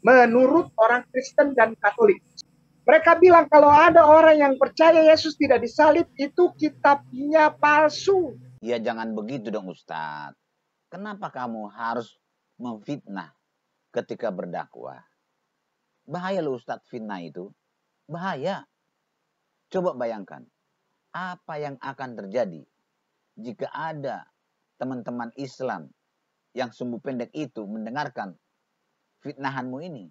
menurut orang Kristen dan Katolik. Mereka bilang kalau ada orang yang percaya Yesus tidak disalib, itu kitabnya palsu. Ya jangan begitu dong Ustadz. Kenapa kamu harus memfitnah ketika berdakwah? Bahaya loh Ustadz, fitnah itu. Bahaya. Coba bayangkan, apa yang akan terjadi jika ada teman-teman Islam yang sumbu pendek itu mendengarkan fitnahanmu ini.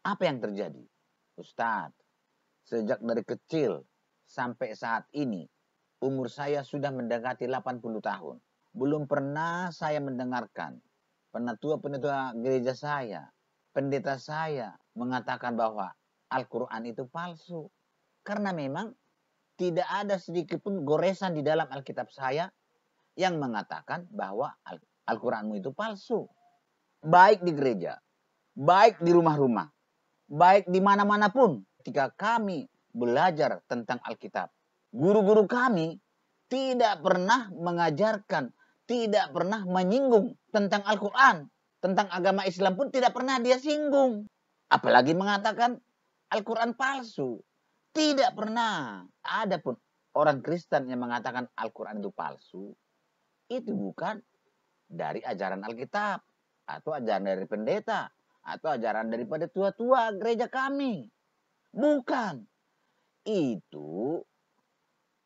Apa yang terjadi? Ustadz, sejak dari kecil sampai saat ini, umur saya sudah mendekati 80 tahun. Belum pernah saya mendengarkan penatua-penatua gereja saya, pendeta saya mengatakan bahwa Al-Quran itu palsu. Karena memang tidak ada sedikit pun goresan di dalam Alkitab saya yang mengatakan bahwa Al-Quranmu itu palsu. Baik di gereja, baik di rumah-rumah, baik di mana-mana pun. Ketika kami belajar tentang Alkitab, guru-guru kami tidak pernah mengajarkan, tidak pernah menyinggung tentang Al-Quran. Tentang agama Islam pun tidak pernah dia singgung. Apalagi mengatakan Al-Quran palsu. Tidak pernah. Ada pun orang Kristen yang mengatakan Al-Quran itu palsu. Itu bukan dari ajaran Alkitab. Atau ajaran dari pendeta. Atau ajaran daripada tua-tua gereja kami. Bukan. Itu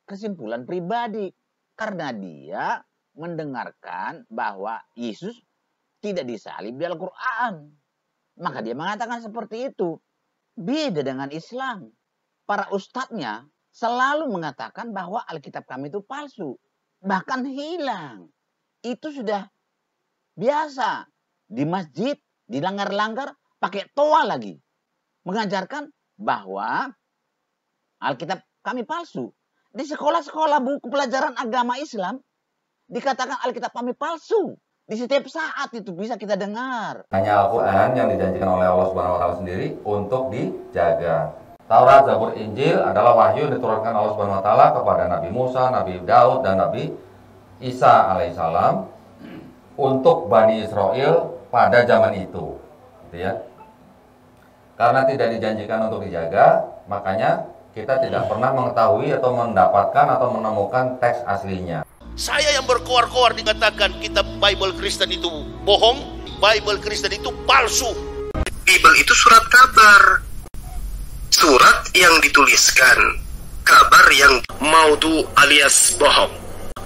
kesimpulan pribadi. Karena dia mendengarkan bahwa Yesus tidak disalib di Al-Quran. Maka dia mengatakan seperti itu. Beda dengan Islam. Para ustadznya selalu mengatakan bahwa Alkitab kami itu palsu. Bahkan hilang. Itu sudah biasa. Di masjid, dilanggar-langgar, pakai toa lagi. Mengajarkan bahwa Alkitab kami palsu. Di sekolah-sekolah buku pelajaran agama Islam, dikatakan Alkitab kami palsu. Di setiap saat itu bisa kita dengar. Hanya Al-Quran yang dijanjikan oleh Allah Subhanahu Wa Taala sendiri untuk dijaga. Taurat, Zabur, Injil adalah wahyu yang diturunkan Allah Subhanahu Wa Taala kepada Nabi Musa, Nabi Daud, dan Nabi Isa alaihissalam untuk Bani Israel pada zaman itu, gitu ya. Karena tidak dijanjikan untuk dijaga, makanya kita tidak pernah mengetahui atau mendapatkan atau menemukan teks aslinya. Saya yang berkoar-koar dikatakan kitab Bible Kristen itu bohong, Bible Kristen itu palsu. Bible itu surat kabar, surat yang dituliskan, kabar yang maudhu alias bohong,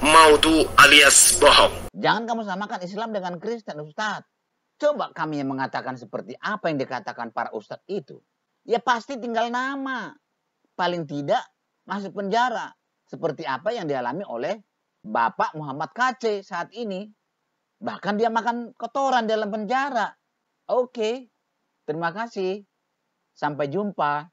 maudhu alias bohong. Jangan kamu samakan Islam dengan Kristen, Ustadz. Coba kami yang mengatakan seperti apa yang dikatakan para ustadz itu. Ya pasti tinggal nama. Paling tidak masuk penjara. Seperti apa yang dialami oleh Bapak Muhammad KC saat ini. Bahkan dia makan kotoran dalam penjara. Oke. Terima kasih. Sampai jumpa.